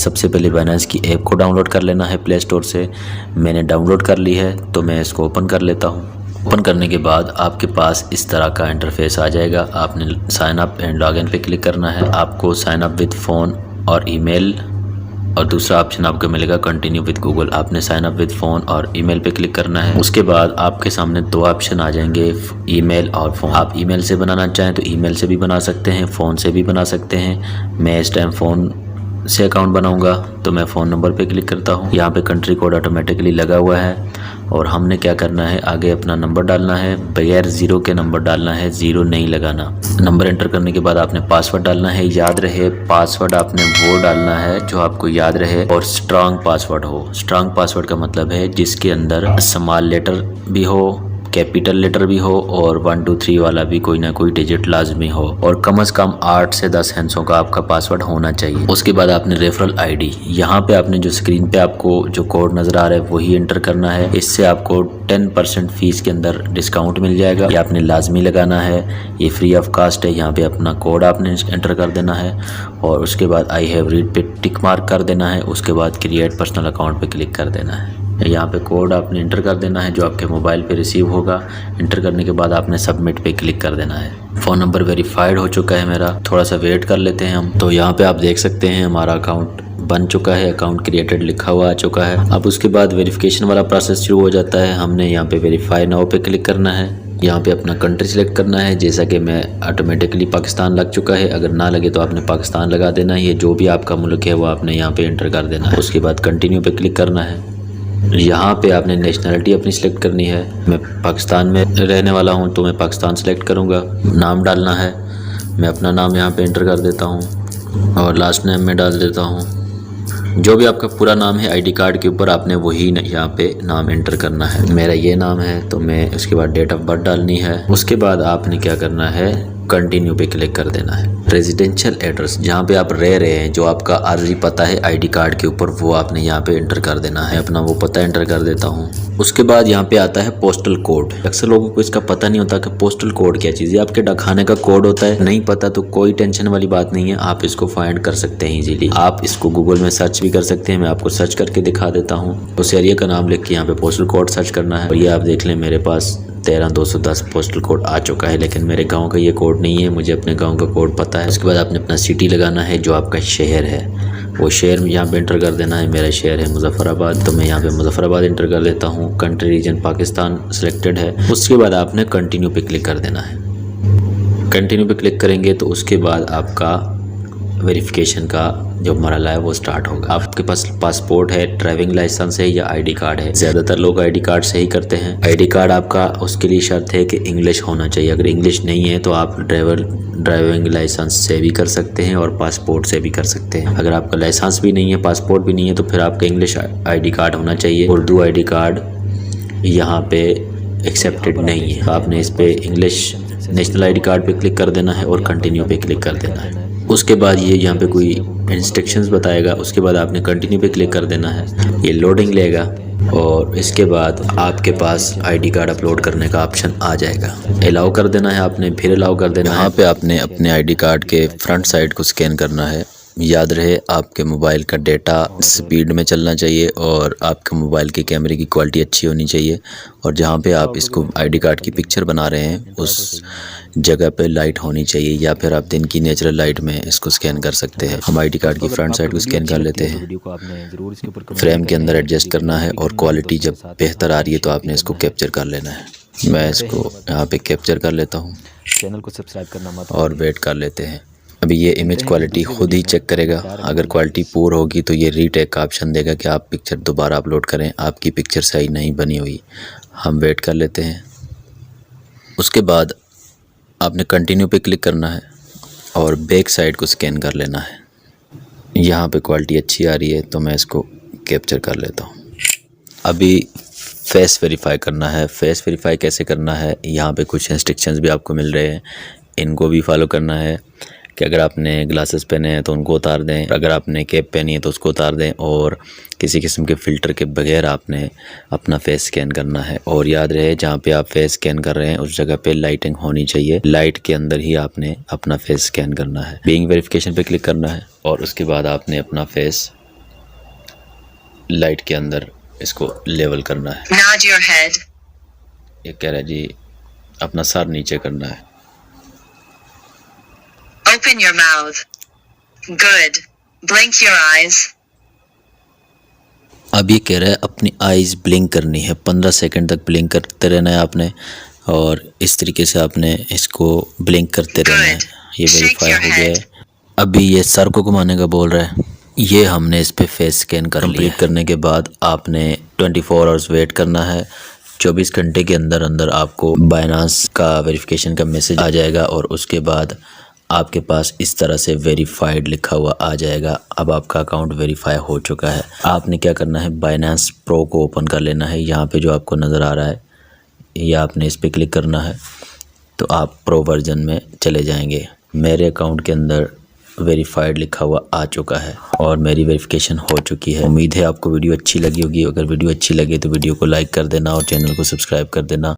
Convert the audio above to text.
सबसे पहले बाइनेंस की ऐप को डाउनलोड कर लेना है प्ले स्टोर से। मैंने डाउनलोड कर ली है तो मैं इसको ओपन कर लेता हूँ। ओपन करने के बाद आपके पास इस तरह का इंटरफेस आ जाएगा। आपने साइन अप एंड लॉगिन पे क्लिक करना है। आपको साइन अप विद फ़ोन और ईमेल, और दूसरा ऑप्शन आपको मिलेगा कंटिन्यू विद गूगल। आपने साइन अप विद फ़ोन और ईमेल पे क्लिक करना है। उसके बाद आपके सामने दो ऑप्शन आ जाएंगे, ईमेल और फ़ोन। आप ईमेल से बनाना चाहें तो ईमेल से भी बना सकते हैं, फ़ोन से भी बना सकते हैं। मैं इस टाइम फ़ोन से अकाउंट बनाऊंगा तो मैं फ़ोन नंबर पे क्लिक करता हूँ। यहाँ पे कंट्री कोड ऑटोमेटिकली लगा हुआ है और हमने क्या करना है, आगे अपना नंबर डालना है। बगैर ज़ीरो के नंबर डालना है, ज़ीरो नहीं लगाना। नंबर एंटर करने के बाद आपने पासवर्ड डालना है। याद रहे पासवर्ड आपने वो डालना है जो आपको याद रहे और स्ट्रांग पासवर्ड हो। स्ट्रांग पासवर्ड का मतलब है जिसके अंदर स्मॉल लेटर भी हो, कैपिटल लेटर भी हो और 1 2 3 वाला भी कोई ना कोई डिजिट लाजमी हो, और कम से कम 8 से 10 हिस्सों का आपका पासवर्ड होना चाहिए। उसके बाद आपने रेफरल आईडी, यहाँ पे आपने जो स्क्रीन पे आपको जो कोड नज़र आ रहा है वही एंटर करना है। इससे आपको 10% फीस के अंदर डिस्काउंट मिल जाएगा। ये आपने लाजमी लगाना है, ये फ्री ऑफ कास्ट है। यहाँ पे अपना कोड आपने एंटर कर देना है और उसके बाद आई हैव रीड पे टिक मार्क कर देना है। उसके बाद क्रिएट पर्सनल अकाउंट पे क्लिक कर देना है। यहाँ पे कोड आपने इंटर कर देना है जो आपके मोबाइल पे रिसीव होगा। इंटर करने के बाद आपने सबमिट पे क्लिक कर देना है। फ़ोन नंबर वेरीफाइड हो चुका है मेरा। थोड़ा सा वेट कर लेते हैं हम। तो यहाँ पे आप देख सकते हैं हमारा अकाउंट बन चुका है, अकाउंट क्रिएटेड लिखा हुआ आ चुका है। अब उसके बाद वेरिफिकेशन वाला प्रोसेस शुरू हो जाता है। हमने यहाँ पे वेरीफाई नाउ पे क्लिक करना है। यहाँ पे अपना कंट्री सेलेक्ट करना है। जैसा कि मैं ऑटोमेटिकली पाकिस्तान लग चुका है, अगर ना लगे तो आपने पाकिस्तान लगा देना है। ये जो भी आपका मुल्क है वो आपने यहाँ पे एंटर कर देना है। उसके बाद कंटिन्यू पे क्लिक करना है। यहाँ पे आपने नेशनलिटी अपनी सिलेक्ट करनी है। मैं पाकिस्तान में रहने वाला हूँ तो मैं पाकिस्तान सेलेक्ट करूँगा। नाम डालना है, मैं अपना नाम यहाँ पे एंटर कर देता हूँ और लास्ट नेम में डाल देता हूँ। जो भी आपका पूरा नाम है आईडी कार्ड के ऊपर आपने वही यहाँ पे नाम एंटर करना है। मेरा ये नाम है तो मैं उसके बाद डेट ऑफ बर्थ डालनी है। उसके बाद आपने क्या करना है, कंटिन्यू पे क्लिक कर देना है। रेजिडेंशियल एड्रेस जहाँ पे आप रह रहे हैं, जो आपका अर्जी पता है आईडी कार्ड के ऊपर, वो आपने यहाँ पे एंटर कर देना है। अपना वो पता एंटर कर देता हूँ। उसके बाद यहाँ पे आता है पोस्टल कोड। अक्सर लोगों को इसका पता नहीं होता कि पोस्टल कोड क्या चीज़ है। आपके डाकखाने का कोड होता है, नहीं पता तो कोई टेंशन वाली बात नहीं है, आप इसको फाइंड कर सकते हैं इजीली। आप इसको गूगल में सर्च भी कर सकते हैं। मैं आपको सर्च करके दिखा देता हूँ। उस एरिया का नाम लिख के यहाँ पे पोस्टल कोड सर्च करना है और ये आप देख लें मेरे पास 13210 पोस्टल कोड आ चुका है। लेकिन मेरे गांव का ये कोड नहीं है, मुझे अपने गांव का कोड पता है। उसके बाद आपने अपना सिटी लगाना है, जो आपका शहर है वो शहर में यहाँ पे एंटर कर देना है। मेरा शहर है मुजफ्फराबाद तो मैं यहाँ पे मुजफ्फराबाद एंटर कर लेता हूँ। कंट्री रीजन पाकिस्तान सिलेक्टेड है। उसके बाद आपने कंटिन्यू पे क्लिक कर देना है। कंटिन्यू पे क्लिक करेंगे तो उसके बाद आपका वेरिफिकेशन का जो मरहला है वो स्टार्ट होगा। आपके पास पासपोर्ट है, ड्राइविंग लाइसेंस है या आईडी कार्ड है। ज़्यादातर लोग आईडी कार्ड से ही करते हैं। आईडी कार्ड आपका उसके लिए शर्त है कि इंग्लिश होना चाहिए। अगर इंग्लिश नहीं है तो आप ड्राइविंग लाइसेंस से भी कर सकते हैं और पासपोर्ट से भी कर सकते हैं। अगर आपका लाइसेंस भी नहीं है, पासपोर्ट भी नहीं है, तो फिर आपका इंग्लिश आईडी कार्ड होना चाहिए। उर्दू आईडी कार्ड यहाँ पे एक्सेप्टेड नहीं है। आपने इस पे इंग्लिश नेशनल आईडी कार्ड पे क्लिक कर देना है और कंटिन्यू पे क्लिक कर देना है। उसके बाद ये यहाँ पे कोई इंस्ट्रक्शंस बताएगा। उसके बाद आपने कंटिन्यू पे क्लिक कर देना है। ये लोडिंग लेगा और इसके बाद आपके पास आईडी कार्ड अपलोड करने का ऑप्शन आ जाएगा। अलाउ कर देना है आपने, फिर अलाउ कर देना है। यहाँ पे आपने अपने आईडी कार्ड के फ्रंट साइड को स्कैन करना है। याद रहे आपके मोबाइल का डेटा स्पीड में चलना चाहिए और आपके मोबाइल के कैमरे की क्वालिटी अच्छी होनी चाहिए। और जहाँ पे आप इसको आईडी कार्ड की पिक्चर बना रहे हैं उस जगह पे लाइट होनी चाहिए, या फिर आप दिन की नेचुरल लाइट में इसको स्कैन कर सकते हैं। हम आईडी कार्ड की फ्रंट साइड को स्कैन कर लेते हैं। फ्रेम के अंदर एडजस्ट करना है और क्वालिटी जब बेहतर आ रही है तो आपने इसको कैप्चर कर लेना है। मैं इसको यहाँ पे कैप्चर कर लेता हूँ। चैनल को सब्सक्राइब करना मत और वेट कर लेते हैं। अभी ये इमेज क्वालिटी खुद ही चेक करेगा। अगर क्वालिटी पुअर होगी तो ये रीटेक का ऑप्शन देगा कि आप पिक्चर दोबारा अपलोड करें, आपकी पिक्चर सही नहीं बनी हुई। हम वेट कर लेते हैं। उसके बाद आपने कंटिन्यू पे क्लिक करना है और बैक साइड को स्कैन कर लेना है। यहाँ पे क्वालिटी अच्छी आ रही है तो मैं इसको कैप्चर कर लेता हूँ। अभी फेस वेरीफाई करना है। फेस वेरीफाई कैसे करना है, यहाँ पे कुछ इंस्ट्रक्शंस भी आपको मिल रहे हैं, इनको भी फॉलो करना है। कि अगर आपने ग्लासेस पहने हैं तो उनको उतार दें, अगर आपने कैप पहनी है तो उसको उतार दें, और किसी किस्म के फ़िल्टर के बगैर आपने अपना फेस स्कैन करना है। और याद रहे जहाँ पे आप फेस स्कैन कर रहे हैं उस जगह पे लाइटिंग होनी चाहिए, लाइट के अंदर ही आपने अपना फेस स्कैन करना है। बीइंग वेरिफिकेशन पे क्लिक करना है और उसके बाद आपने अपना फेस लाइट के अंदर इसको लेवल करना है। Nod your head. ये कह रहा है जी अपना सर नीचे करना है। Open your mouth. Good. Blink your eyes. अब ये कह रहा है अपनी आइज़ ब्लिंक करनी है, 15 सेकंड तक ब्लिंक करते रहना है आपने, और इस तरीके से आपने इसको ब्लिंक करते रहना है। ये वेरीफाई हो गया है। अभी ये सर को घुमाने का बोल रहा है। ये हमने इस पे फेस स्कैन कर लिया। कंप्लीट करने के बाद आपने 24 आवर्स वेट करना है। 24 घंटे के अंदर अंदर आपको बाइनांस का वेरिफिकेशन का मैसेज आ जाएगा और उसके बाद आपके पास इस तरह से वेरीफाइड लिखा हुआ आ जाएगा। अब आपका अकाउंट वेरीफाई हो चुका है। आपने क्या करना है, बाइनांस प्रो को ओपन कर लेना है। यहाँ पे जो आपको नज़र आ रहा है ये आपने इस पर क्लिक करना है तो आप प्रो वर्जन में चले जाएंगे। मेरे अकाउंट के अंदर वेरीफाइड लिखा हुआ आ चुका है और मेरी वेरिफिकेशन हो चुकी है। उम्मीद है आपको वीडियो अच्छी लगी होगी। अगर वीडियो अच्छी लगे तो वीडियो को लाइक कर देना और चैनल को सब्सक्राइब कर देना।